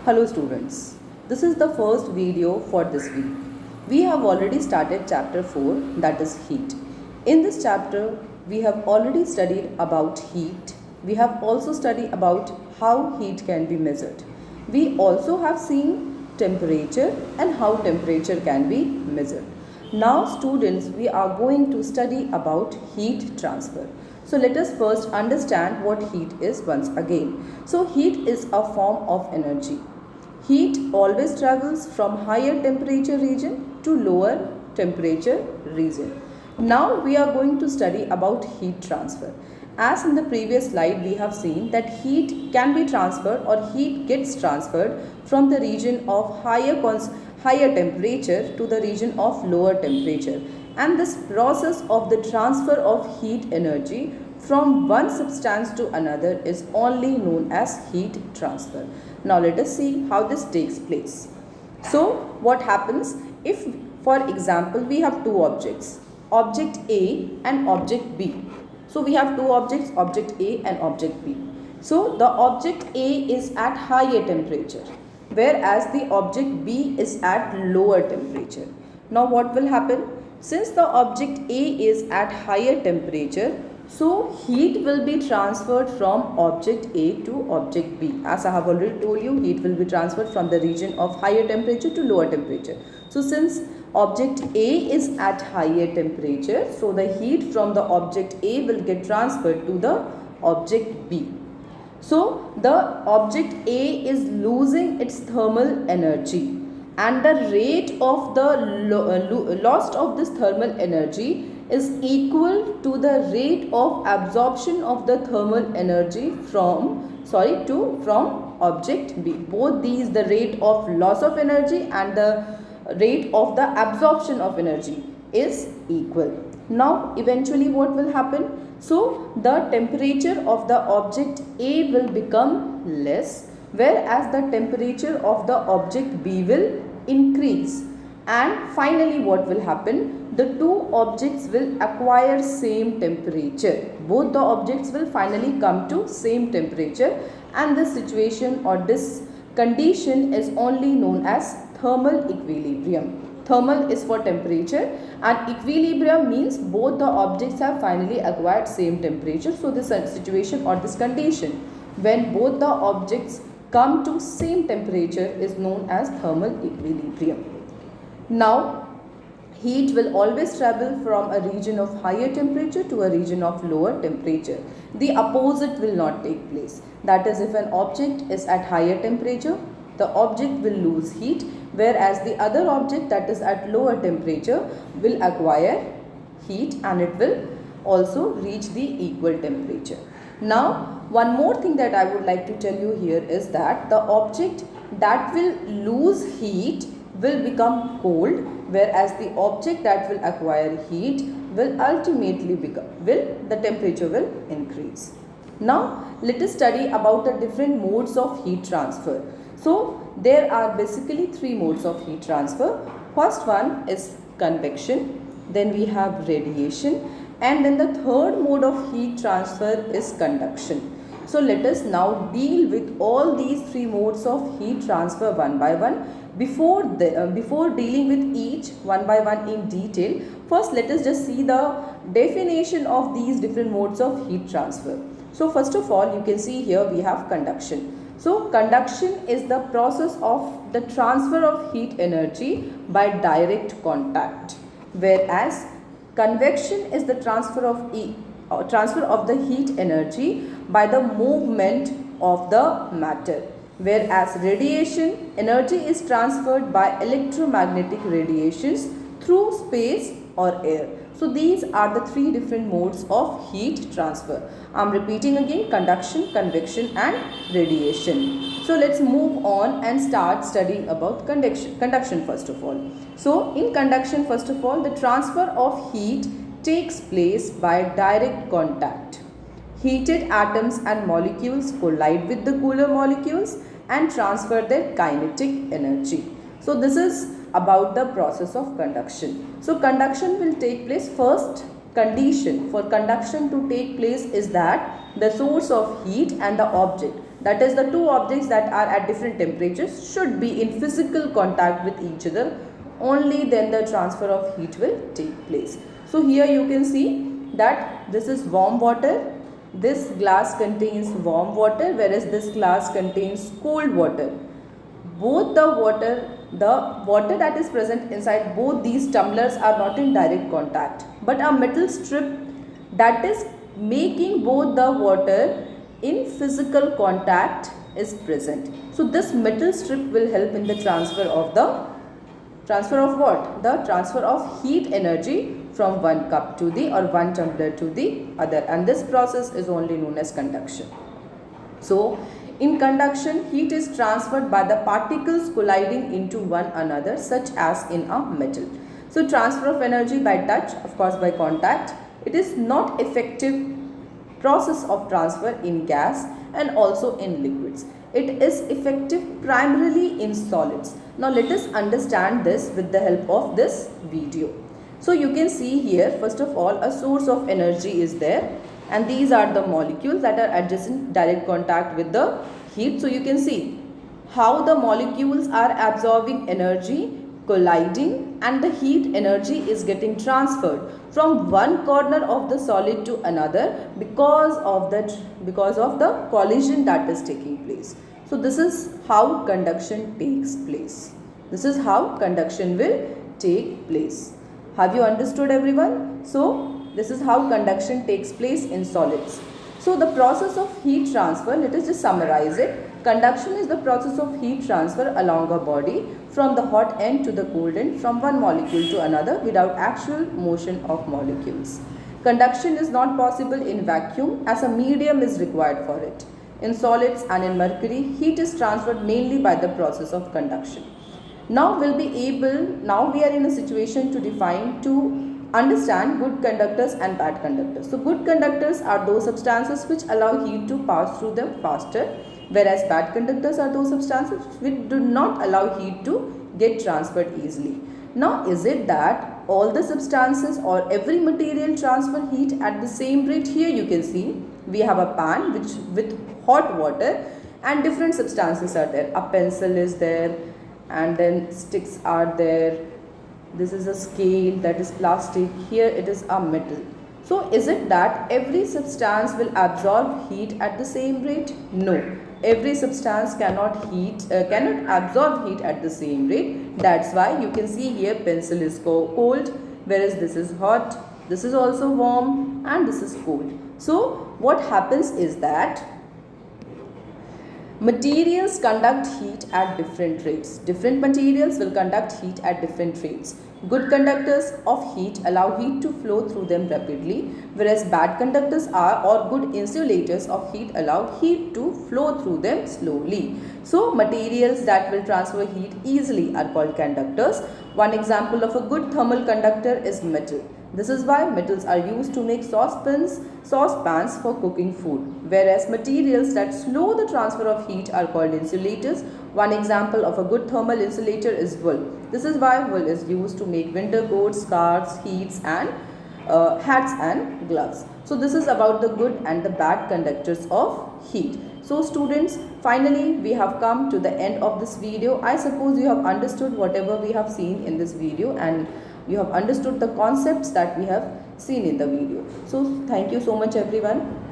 Hello students, this is the first video for this week. We have already started chapter 4, that is heat. In this chapter, we have already studied about heat. We have also studied about how heat can be measured. We also have seen temperature and how temperature can be measured. Now students, we are going to study about heat transfer. So let us first understand what heat is once again. So heat is a form of energy. Heat always travels from higher temperature region to lower temperature region. Now we are going to study about heat transfer. As in the previous slide we have seen that heat can be transferred or heat gets transferred from the region of higher temperature to the region of lower temperature, and this process of the transfer of heat energy from one substance to another is only known as heat transfer. Now let us see how this takes place. So what happens if, for example, we have two objects, object A and object B. So we have two objects, object A and object B. So the object A is at higher temperature, whereas the object B is at lower temperature. Now what will happen? Since the object A is at higher temperature, so heat will be transferred from object A to object B. As I have already told you, heat will be transferred from the region of higher temperature to lower temperature. So since object A is at higher temperature, so the heat from the object A will get transferred to the object B. So the object A is losing its thermal energy, and the rate of the loss of this thermal energy is equal to the rate of absorption of the thermal energy from object B. Both these, the rate of loss of energy and the rate of the absorption of energy, is equal. Now eventually what will happen? So the temperature of the object A will become less, whereas the temperature of the object B will increase, and finally what will happen? The two objects will acquire same temperature. Both the objects will finally come to same temperature, and this situation or this condition is only known as thermal equilibrium. Thermal is for temperature and equilibrium means both the objects have finally acquired same temperature. So this situation or this condition when both the objects come to same temperature is known as thermal equilibrium. Now heat will always travel from a region of higher temperature to a region of lower temperature. The opposite will not take place. That is, if an object is at higher temperature, the object will lose heat, whereas the other object that is at lower temperature will acquire heat and it will also reach the equal temperature. Now one more thing that I would like to tell you here is that the object that will lose heat will become cold, whereas the object that will acquire heat will ultimately the temperature will increase. Now let us study about the different modes of heat transfer. So there are basically three modes of heat transfer. First one is convection, then we have radiation, and then the third mode of heat transfer is conduction. So let us now deal with all these three modes of heat transfer one by one. Before dealing with each one by one in detail, first let us just see the definition of these different modes of heat transfer. So first of all, you can see here we have conduction. So conduction is the process of the transfer of heat energy by direct contact, whereas convection is the transfer of the heat energy by the movement of the matter, whereas radiation energy is transferred by electromagnetic radiations through space or air. So these are the three different modes of heat transfer. I am repeating again: conduction, convection and radiation. So let's move on and start studying about conduction first of all. So in conduction, first of all, the transfer of heat takes place by direct contact. Heated atoms and molecules collide with the cooler molecules and transfer their kinetic energy. So this is about the process of conduction. So conduction will take place. First condition for conduction to take place is that the source of heat and the object that is the two objects that are at different temperatures should be in physical contact with each other, only then the transfer of heat will take place. So here you can see that this is warm water, this glass contains warm water, whereas this glass contains cold water. Both the water that is present inside both these tumblers are not in direct contact, but a metal strip that is making both the water in physical contact is present. So this metal strip will help in the transfer of what? The transfer of heat energy from one cup to the or one tumbler to the other, and this process is only known as conduction. So in conduction, heat is transferred by the particles colliding into one another, such as in a metal. So transfer of energy by touch, of course by contact. It is not effective process of transfer in gas and also in liquids. It is effective primarily in solids. Now let us understand this with the help of this video. So you can see here, first of all, a source of energy is there, and these are the molecules that are adjacent direct contact with the heat. So you can see how the molecules are absorbing energy, colliding, and the heat energy is getting transferred from one corner of the solid to another because of the collision that is taking place. So this is how conduction takes place. This is how conduction will take place. Have you understood, everyone? So this is how conduction takes place in solids. So the process of heat transfer, let us just summarize it. Conduction is the process of heat transfer along a body from the hot end to the cold end, from one molecule to another without actual motion of molecules. Conduction is not possible in vacuum as a medium is required for it. In solids and in mercury, heat is transferred mainly by the process of conduction. Now we are in a situation to understand good conductors and bad conductors. So good conductors are those substances which allow heat to pass through them faster, whereas bad conductors are those substances which do not allow heat to get transferred easily. Now is it that all the substances or every material transfer heat at the same rate? Here you can see we have a pan with hot water and different substances are there. A pencil is there and then sticks are there. This is a scale, that is plastic. Here it is a metal. So is it that every substance will absorb heat at the same rate? No. Every substance cannot absorb heat at the same rate. That's why you can see here pencil is cold, whereas this is hot, this is also warm, and this is cold. So what happens is that materials conduct heat at different rates. Different materials will conduct heat at different rates. Good conductors of heat allow heat to flow through them rapidly, whereas bad conductors or good insulators of heat allow heat to flow through them slowly. So materials that will transfer heat easily are called conductors. One example of a good thermal conductor is metal. This is why metals are used to make saucepans for cooking food, whereas materials that slow the transfer of heat are called insulators. One example of a good thermal insulator is wool. This is why wool is used to make winter coats, scarves, hats and gloves. So this is about the good and the bad conductors of heat. So students, finally we have come to the end of this video. I suppose you have understood whatever we have seen in this video and you have understood the concepts that we have seen in the video. So thank you so much everyone.